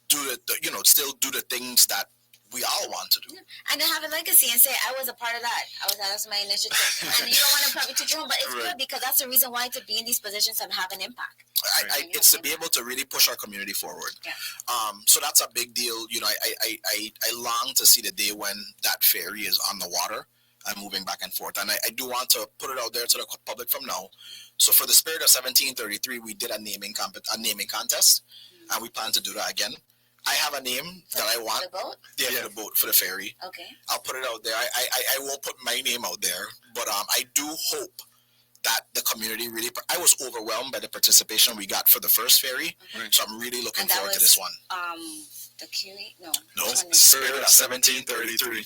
do the things that we all want to do. And to have a legacy and say, I was a part of that. That was my initiative. And you don't want to probably teach your own, but it's good because that's the reason why to be in these positions and have an impact. It's to be able to really push our community forward. Yeah. So that's a big deal. I long to see the day when that ferry is on the water and moving back and forth. And I do want to put it out there to the public from now. So for the spirit of 1733, we did a naming contest, and we plan to do that again. I have a name that I want. For the boat? Yeah, for the boat, for the ferry. Okay. I'll put it out there. I won't put my name out there, but I do hope that the community really. I was overwhelmed by the participation we got for the first ferry, so I'm really looking forward to this one. The Curie? No. No, Spirit of 1733.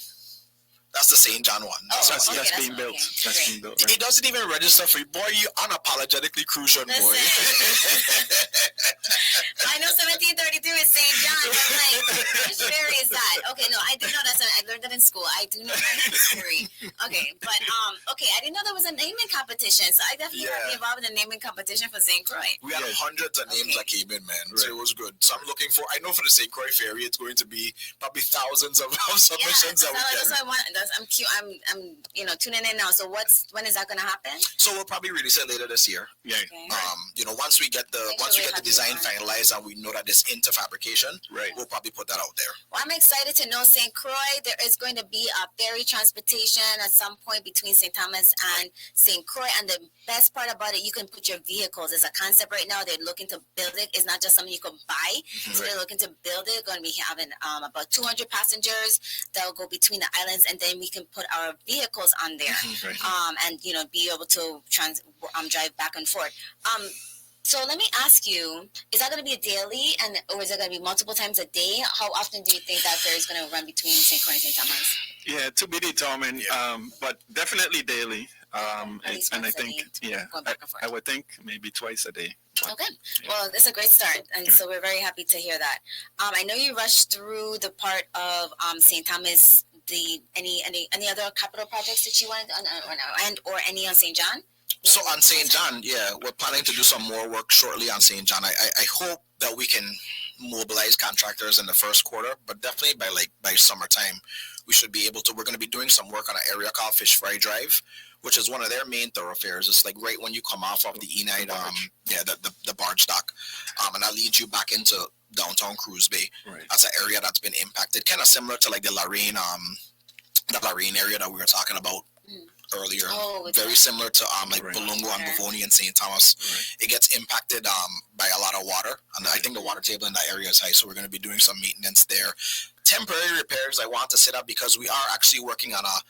That's the St. John one. That's being built. That's being built. Right? It doesn't even register for you. Boy, you unapologetically Crucian, boy. I know 1732 is St. John. I'm like, which ferry is that? Okay, no, I do know that's. I learned that in school. I do know that history. Okay, but I didn't know there was a naming competition. So I definitely want to be involved in the naming competition for St. Croix. We had hundreds of names that came in, man. So it was good. So I'm looking for. I know for the St. Croix ferry, it's going to be probably thousands of submissions that we get. That's what I want. I'm cute. I'm tuning in now. So when is that going to happen? So we'll probably release it later this year. Yeah. Okay. Once we get the design finalized and we know that it's into fabrication, we'll probably put that out there. Well, I'm excited to know St. Croix. There is going to be a ferry transportation at some point between St. Thomas and St. Croix. And the best part about it, you can put your vehicles. It's a concept right now. They're looking to build it. It's not just something you can buy. So they're looking to build it. Going to be having about 200 passengers that will go between the islands, and then we can put our vehicles on there, and be able to drive back and forth. So let me ask you: is that going to be a daily, or is it going to be multiple times a day? How often do you think that ferry is going to run between St. Croix and St. Thomas? Yeah, to be determined, but definitely daily. And I think, I would think maybe twice a day. Okay. Well, this is a great start, and so we're very happy to hear that. I know you rushed through the part of St. Thomas. Any other capital projects that you want or any on St. John? So on St. John, we're planning to do some more work shortly on St. John. I hope that we can mobilize contractors in the first quarter, but definitely by summertime, we should be able to. We're going to be doing some work on an area called Fish Fry Drive, which is one of their main thoroughfares. It's like right when you come off of the Enide, the barge dock, and that leads you back into downtown Cruz Bay. Right. That's an area that's been impacted, kind of similar to like the Lorraine area that we were talking about earlier. Very similar to Bolongo and Bavoni and St. Thomas. Right. It gets impacted by a lot of water, and I think the water table in that area is high, so we're going to be doing some maintenance there. Temporary repairs I want to set up because we are actually working on a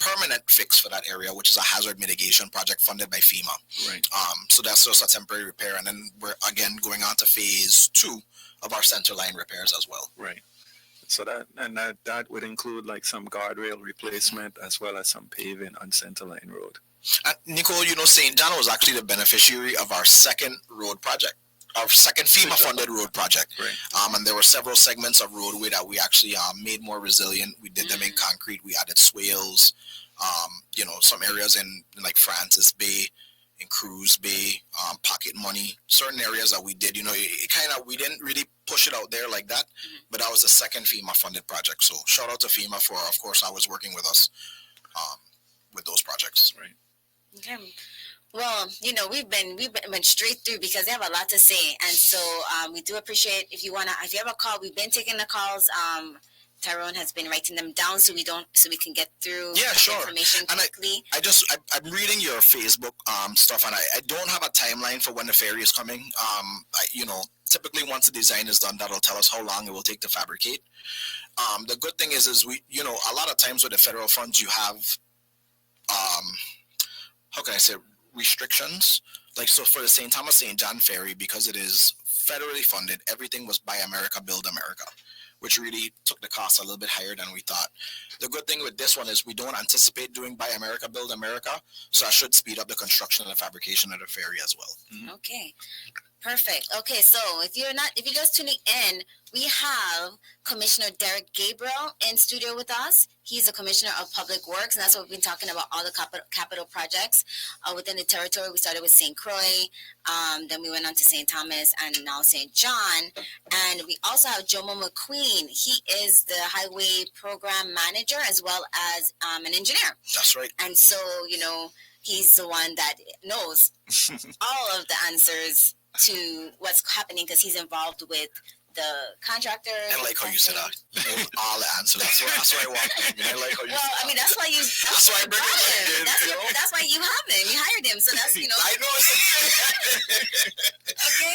permanent fix for that area, which is a hazard mitigation project funded by FEMA. Right. So that's just a temporary repair, and then we're again going on to phase 2 of our center line repairs as well. Right. So that would include like some guardrail replacement as well as some paving on Centerline Road. Nykole, St. John was actually the beneficiary of our second road project, our second FEMA-funded road project. Right. And there were several segments of roadway that we actually made more resilient. We did them in concrete. We added swales. Some areas in like Francis Bay, in Cruz Bay, Pocket Money, certain areas that we did. We didn't really push it out there like that, but that was the second FEMA-funded project. So shout out to FEMA for, of course, always working with us with those projects. Right. Okay. Well, we've been straight through because they have a lot to say, and so we do appreciate if you have a call. We've been taking the calls. Tyrone has been writing them down so we can get through information quickly. And I'm reading your Facebook stuff, and I don't have a timeline for when the ferry is coming. Typically once the design is done, that'll tell us how long it will take to fabricate. The good thing is we, a lot of times with the federal funds, you have, how can I say, restrictions. Like, so for the St. Thomas St. John ferry, because it is federally funded, everything was Buy America, Build America, which really took the cost a little bit higher than we thought. The good thing with this one is we don't anticipate doing Buy America, Build America, so that should speed up the construction and the fabrication of the ferry as well. Mm-hmm. Okay. Perfect. Okay, so if you're just tuning in, we have Commissioner Derek Gabriel in studio with us. He's a Commissioner of Public Works, and that's what we've been talking about, all the capital projects within the territory. We started with St. Croix, then we went on to St. Thomas, and now St. John. And we also have Jomo McQueen. He is the Highway Program Manager as well as an engineer. That's right. And so, he's the one that knows all of the answers to what's happening because he's involved with the contractor. I like how you said that. He knows all the answers. That's why I want him. I like how you said that. That's why you. That's why I bring him. That's why you have him. You hired him. So that's I know. Okay.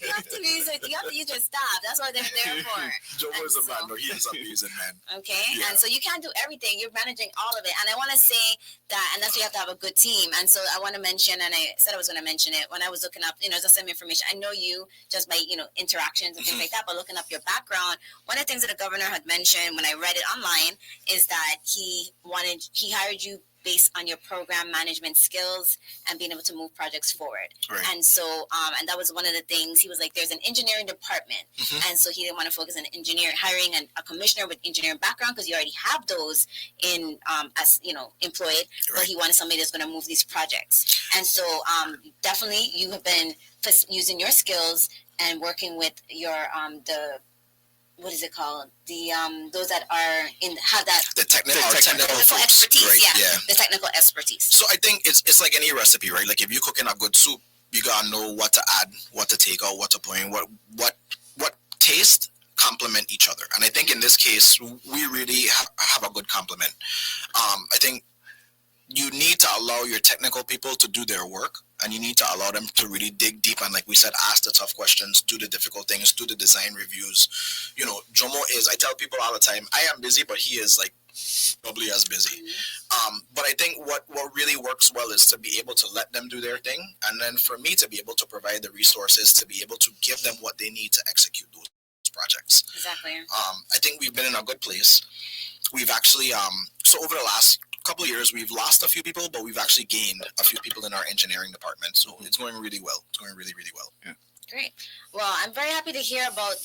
You have to use your staff. That's what they're there for. Jomo is a man. No, he is amazing, man. Okay. Yeah. And so you can't do everything. You're managing all of it. And I want to say that, and that's why you have to have a good team. And so I want to mention, and I said I was going to mention it when I was looking up, just some information. I know you just by interactions and things like that, but looking up your background, one of the things that the governor had mentioned when I read it online is that he hired you based on your program management skills and being able to move projects forward. Right. And so, and that was one of the things. He was like, there's an engineering department. And so he didn't want to focus on hiring a commissioner with engineering background because you already have those in, as, employed, right. But he wanted somebody that's going to move these projects. And so definitely you have been using your skills and working with your, what is it called? The those that are have that the technical expertise. Right, yeah, the technical expertise. So I think it's like any recipe, right? Like if you're cooking a good soup, you gotta know what to add, what to take out, what to put in, what taste complement each other. And I think in this case, we really have a good complement. I think you need to allow your technical people to do their work, and you need to allow them to really dig deep and, like we said, ask the tough questions, do the difficult things, do the design reviews. Jomo is, I tell people all the time, I am busy, but he is like probably as busy. But I think what really works well is to be able to let them do their thing, and then for me to be able to provide the resources to be able to give them what they need to execute those projects. Exactly. I think we've been in a good place. We've actually, so over the last couple of years, we've lost a few people, but we've actually gained a few people in our engineering department. So it's going really well. It's going really, really well. Yeah. Great. Well, I'm very happy to hear about,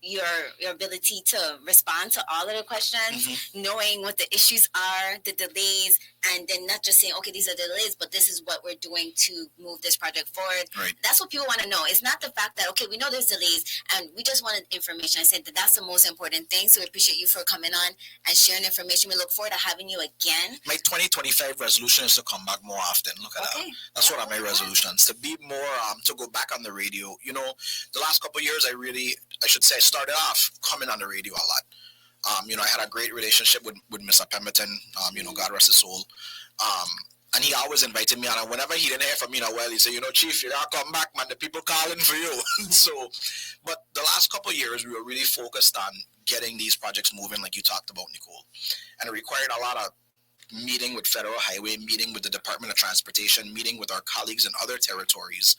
your ability to respond to all of the questions, knowing what the issues are, the delays, and then not just saying, okay, these are the delays, but this is what we're doing to move this project forward. Right. That's what people want to know. It's not the fact that, okay, we know there's delays and we just wanted information. I said that's the most important thing. So we appreciate you for coming on and sharing information. We look forward to having you again. My 2025 resolution is to come back more often. Look at that. That's one of my resolutions, to be more, to go back on the radio. The last couple of years, I should say, I started off coming on the radio a lot. I had a great relationship with Mr. Pemberton, God rest his soul. And he always invited me on. And whenever he didn't hear from me in a while, he said, Chief, you gotta come back, man. The people calling for you. But the last couple of years, we were really focused on getting these projects moving, like you talked about, Nykole. And it required a lot of meeting with Federal Highway, meeting with the Department of Transportation, meeting with our colleagues in other territories.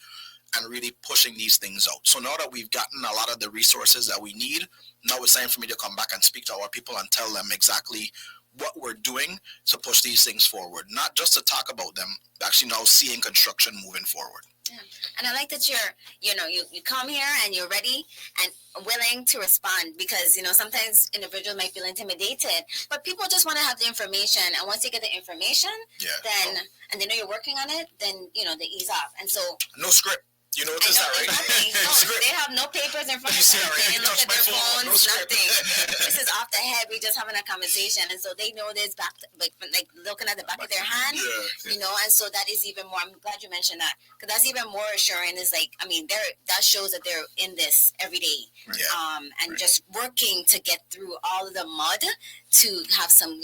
and really pushing these things out. So now that we've gotten a lot of the resources that we need, now it's time for me to come back and speak to our people and tell them exactly what we're doing to push these things forward. Not just to talk about them, but actually now seeing construction moving forward. Yeah. And I like that you come here and you're ready and willing to respond, because, sometimes individuals might feel intimidated, but people just want to have the information. And once they get the information, and they know you're working on it, then, they ease off. And so. No script. You know what this is, right? No, they have no papers in front of them. They didn't look at their phones, nothing. This is off the head. We're just having a conversation. And so they know this back, like looking at the back of their hand, and so that is even more, I'm glad you mentioned that, because that's even more assuring is that shows that they're in this every day. And just working to get through all of the mud to have some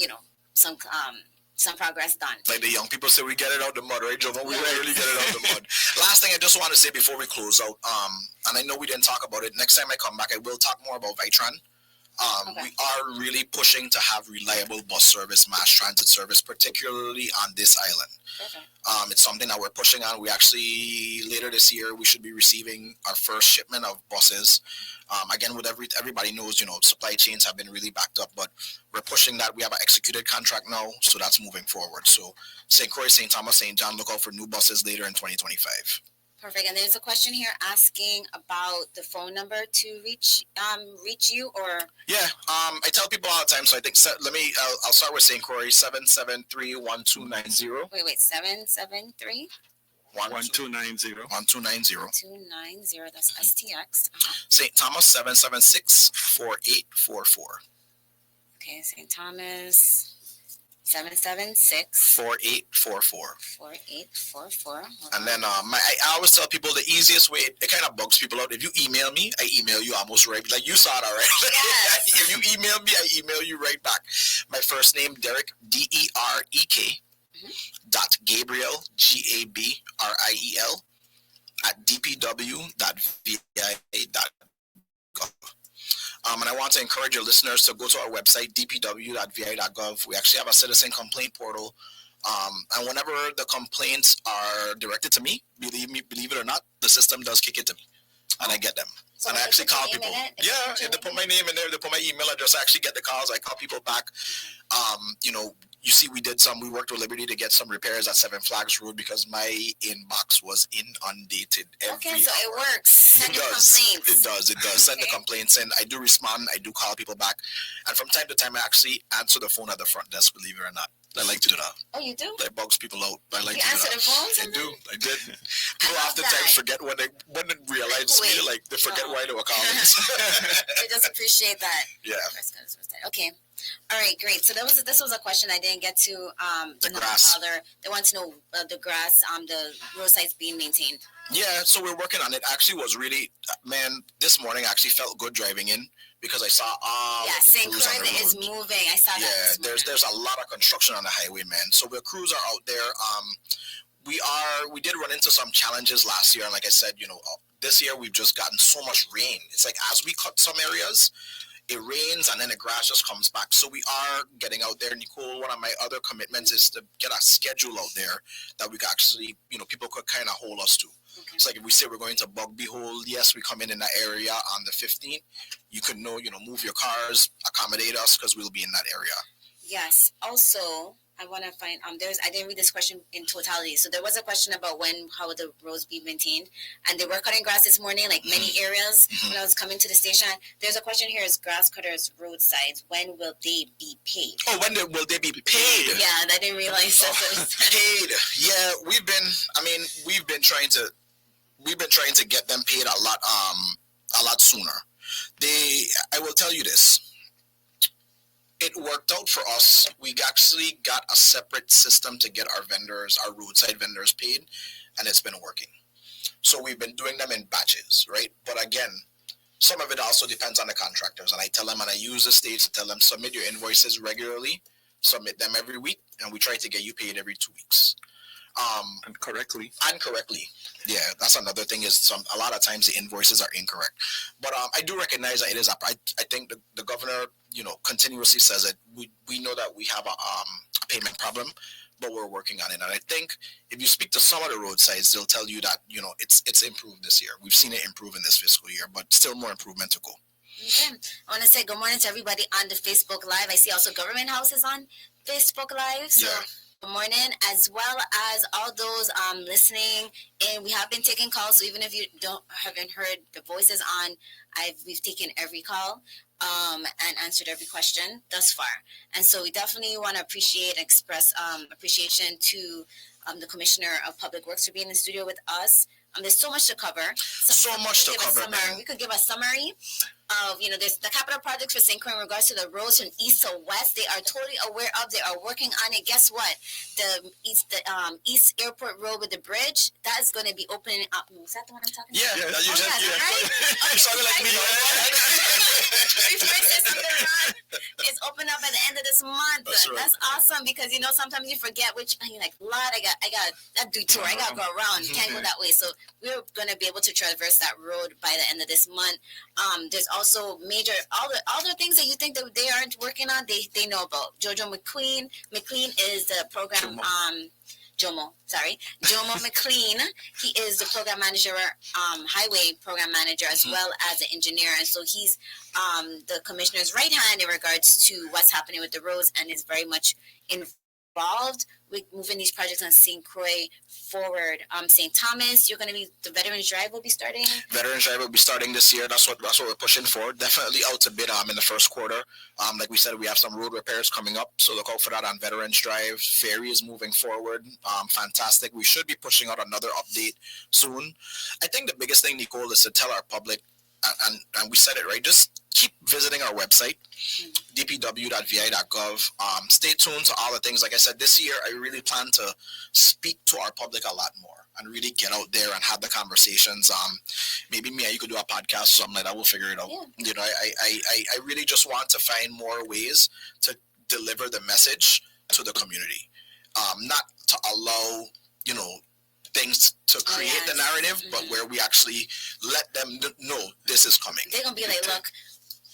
progress done. Like the young people say, we get it out the mud, right, Joe? We rarely get it out the mud. Last thing I just want to say before we close out, and I know we didn't talk about it. Next time I come back, I will talk more about Vitran. We are really pushing to have reliable bus service, mass transit service, particularly on this island. It's something that we're pushing on. We actually, later this year, we should be receiving our first shipment of buses. Again, with everybody knows, supply chains have been really backed up, but we're pushing that. We have an executed contract now, so that's moving forward. So St. Croix, St. Thomas, St. John, look out for new buses later in 2025. Perfect. And there's a question here asking about the phone number to reach you, or I tell people all the time. So I think I'll start with St. Croix, 773-1290. Wait, 773 1290. 1290. That's STX. St. Thomas, 776-4844. Okay, St. Thomas. 776 4844. 4844. And then I always tell people the easiest way, it kind of bugs people out. If you email me, I email you almost right. Like you saw that, right? Yes. If you email me, I email you right back. My first name, Derek, DEREK, .Gabriel, GABRIEL, @dpw.vi.gov. And I want to encourage your listeners to go to our website, dpw.vi.gov. We actually have a citizen complaint portal. And whenever the complaints are directed to me, believe it or not, the system does kick it to me. And I get them. So and I actually call people. If they put my name in there, they put my email address, I actually get the calls. I call people back. You see, we worked with Liberty to get some repairs at Seven Flags Road because my inbox was inundated every hour. It works. Send your complaints. It does. Send the complaints in. I do respond. I do call people back. And from time to time, I actually answer the phone at the front desk, believe it or not. I like to do that. Oh, you do? That bugs people out. I like you to do answer that. the phones? I do. I did. People oftentimes forget when they realize me, like they forget why they were calling. I just appreciate that. Yeah. Okay. All right, great. So this was a question I didn't get to. The grass. Caller. They want to know the grass, the roadsides being maintained. Yeah, so we're working on it. Actually, was really, this morning I actually felt good driving in because I saw all of the St. crews on the road. is moving. I saw that. Yeah, there's a lot of construction on the highway, man. So the crews are out there. We did run into some challenges last year, and like I said, this year we've just gotten so much rain. It's like as we cut some areas, it rains and then the grass just comes back. So we are getting out there. Nykole, one of my other commitments is to get a schedule out there that we could actually, people could kind of hold us to. Okay. It's like if we say we're going to Bugby Hole, yes, we come in that area on the 15th. You could move your cars, accommodate us because we'll be in that area. Yes. Also, I want to find I didn't read this question in totality. So there was a question about how would the roads be maintained, and they were cutting grass this morning, like many areas when I was coming to the station. There's a question here: is grass cutters roadsides? When will they be paid? Oh, when will they be paid? Yeah, I didn't realize that. Paid? Yeah, we've been trying to get them paid a lot sooner. I will tell you this. It worked out for us. We actually got a separate system to get our roadside vendors paid, and it's been working. So we've been doing them in batches, right? But again, some of it also depends on the contractors. And I tell them, and I use the stage to tell them, submit your invoices regularly, submit them every week, and we try to get you paid every 2 weeks. And correctly. Yeah, that's another thing is a lot of times the invoices are incorrect. But I do recognize that it is I think the governor, continuously says it. We know that we have a payment problem, but we're working on it. And I think if you speak to some of the roadsides, they'll tell you that, it's improved this year. We've seen it improve in this fiscal year, but still more improvement to go. Okay. I want to say good morning to everybody on the Facebook Live. I see also Government House is on Facebook Live. So good morning, as well as all those listening. And we have been taking calls, so even if you haven't heard the voices on, we've taken every call and answered every question thus far. And so we definitely want to appreciate and express appreciation to the Commissioner of Public Works for being in the studio with us. There's so much to cover. So much to cover. We could give a summary of, there's the capital projects for St. Croix in regards to the roads from east to west. They are totally aware of. They are working on it. Guess what? The East Airport Road with the bridge, that is going to be opening up. Is that the one I'm talking about? Yeah. You sounded like me. Before I say something wrong, it's open up at the end of this month. That's awesome because, sometimes you forget which, you're like, Lord, I got that detour. I got to go around. You can't go that way. So we're going to be able to traverse that road by the end of this month. There's also major, all the things that you think that they aren't working on, they know about. Jojo McQueen is the program, Jomo McLean. He is the program manager, highway program manager, as well as an engineer. And so he's the commissioner's right hand in regards to what's happening with the roads and is very much involved with moving these projects on St. Croix forward. St. Thomas, the Veterans Drive will be starting? Veterans Drive will be starting this year. That's what we're pushing for. Definitely out to bid in the first quarter. Like we said, we have some road repairs coming up, so look out for that on Veterans Drive. Ferry is moving forward. Fantastic. We should be pushing out another update soon. I think the biggest thing, Nykole, is to tell our public, and we said it right, just keep visiting our website, dpw.vi.gov. Stay tuned to all the things. Like I said, this year I really plan to speak to our public a lot more and really get out there and have the conversations. Maybe me and you could do a podcast or something like that. We'll figure it out. Yeah. I really just want to find more ways to deliver the message to the community, not to allow things to create the narrative, but where we actually let them know this is coming. They're going to be like, look,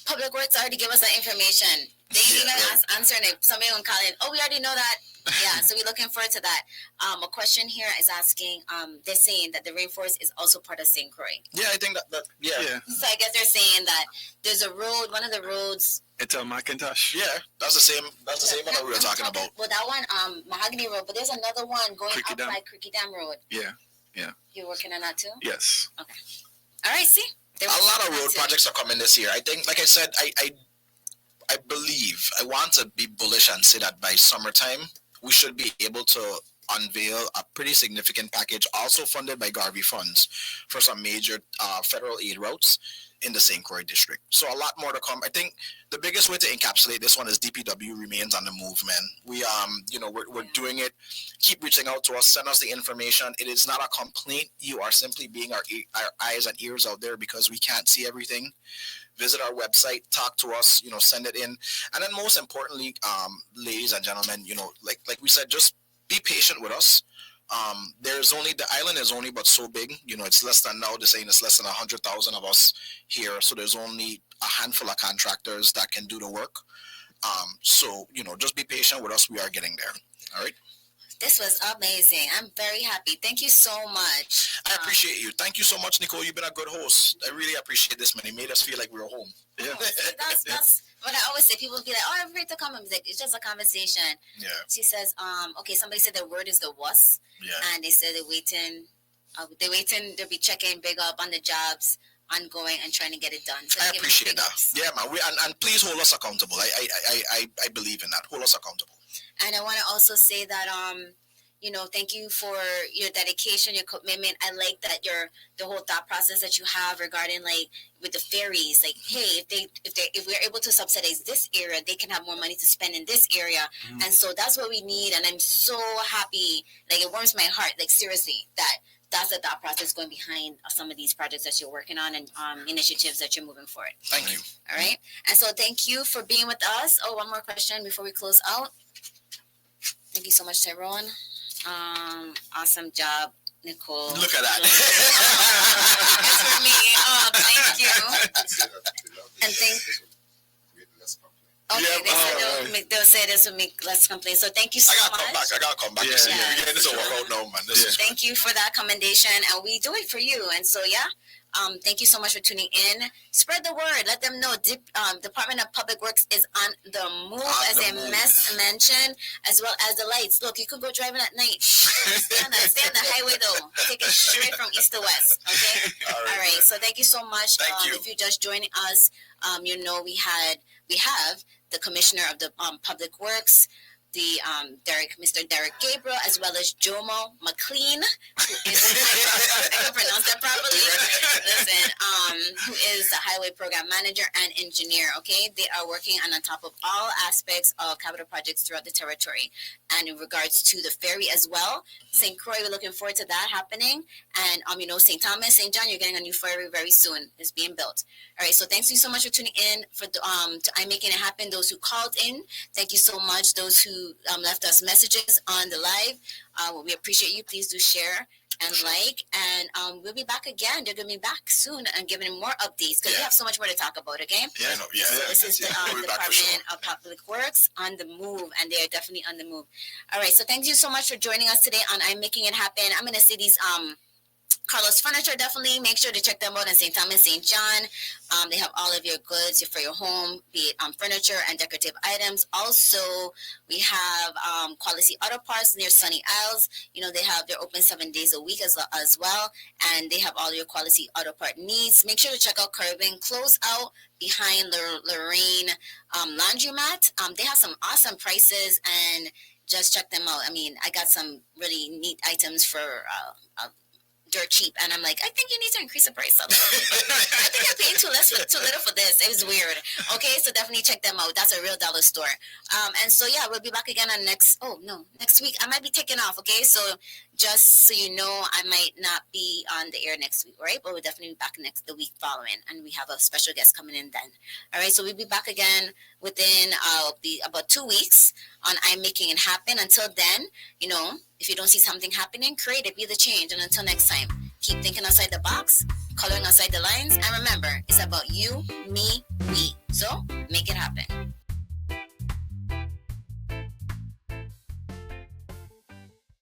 Public Works already give us that information. They ain't even answering it. Somebody will call in, we already know that. Yeah, so we're looking forward to that. A question here is asking, they're saying that the rainforest is also part of St. Croix. Yeah, I think that. So I guess they're saying that there's a road, one of the roads. It's a Macintosh. Yeah, that's the same one that we were talking about. Well, that one, Mahogany Road, but there's another one going up by Creaky Dam Road. Yeah. You're working on that too? Yes. Okay. All right, see? A lot of road projects are coming this year. I think, like I said, I believe, I want to be bullish and say that by summertime, we should be able to unveil a pretty significant package, also funded by Garvey funds, for some major federal aid routes in the St. Croix district. So a lot more to come. I think the biggest way to encapsulate this one is DPW remains on the move, man. We're doing it. Keep reaching out to us. Send us the information. It is not a complaint. You are simply being our eyes and ears out there because we can't see everything. Visit our website, talk to us, send it in. And then most importantly, ladies and gentlemen, like we said, just be patient with us. The island is only but so big. It's less than, now they're saying it's less than 100,000 of us here. So there's only a handful of contractors that can do the work. So just be patient with us. We are getting there. All right. This was amazing. I'm very happy. Thank you so much. I appreciate you. Thank you so much, Nykole. You've been a good host. I really appreciate this, man. It made us feel like we were home. Yeah. That's what I always say. People be like, I'm ready to come. I'm like, it's just a conversation. Yeah. She says, somebody said the word is the wuss. Yeah. And they said they're waiting. They'll be checking big up on the jobs, ongoing, and trying to get it done. So I appreciate that. Yeah, man. And please hold us accountable. I believe in that. Hold us accountable. And I want to also say that, thank you for your dedication, your commitment. I like that the whole thought process that you have regarding with the ferries. Like, hey, if we're able to subsidize this area, they can have more money to spend in this area. Mm-hmm. And so that's what we need. And I'm so happy. It warms my heart. Seriously, that's the thought process going behind some of these projects that you're working on and initiatives that you're moving forward. Thank you. All right. And so thank you for being with us. Oh, one more question before we close out. Thank you so much, Tyrone. Awesome job, Nykole. Look at that. That's for me. Oh, thank you. And Okay, Yeah, they said they'll say this will make less complaints. So thank you so I much. gotta come back. Yeah, You see, yeah, again, this is a workout now, man. This is Thank you for that commendation, and we do it for you. And so, yeah, thank you so much for tuning in. Spread the word. Let them know. Department of Public Works is on the move, as they mentioned, as well as the lights. Look, you could go driving at night. Stay on the highway, though. Take it straight from east to west, okay? All right. So thank you so much. Thank you. If you're just joining us, you know we have the Commissioner of the Public Works, the Mr. Derek Gabriel, as well as Jomo McLean, who is I can pronounce that properly. Listen, who is the Highway Program Manager and Engineer. Okay, they are working on top of all aspects of capital projects throughout the territory, and in regards to the ferry as well. St. Croix, we're looking forward to that happening, and you know, St. Thomas, St. John, you're getting a new ferry very soon. It's being built. All right, so thanks you so much for tuning in for I'm making it happen. Those who called in, thank you so much. Those who left us messages on the live, we appreciate you. Please do share and like, and we'll be back again. They're gonna be back soon and giving more updates because we have so much more to talk about. Okay. Yeah, no, yeah. So this is the Department sure. of Public Works on the move, and they are definitely on the move. All right, so thank you so much for joining us today on I'm Making It Happen. I'm gonna say these Carlos Furniture, definitely make sure to check them out in St. Thomas, St. John. They have all of your goods for your home, be it furniture and decorative items. Also, we have Quality Auto Parts near Sunny Isles. You know, they're open 7 days a week as well, and they have all your quality auto part needs. Make sure to check out Curbing Close Out behind Lorraine Laundromat. They have some awesome prices, and just check them out. I mean, I got some really neat items for dirt cheap, and I'm like, I think you need to increase the price a little. I think I'm paying too little for this. It was weird. Okay, so definitely check them out. That's a real dollar store. And so yeah, we'll be back again on next week. I might be taking off. Okay, so just so you know, I might not be on the air next week, right? But we'll definitely be back the week following, and we have a special guest coming in then. All right, so we'll be back again within be about 2 weeks on I'm Making It Happen. Until then, you know, if you don't see something happening, create it, be the change. And until next time, keep thinking outside the box, coloring outside the lines, and remember, it's about you, me, we. So make it happen.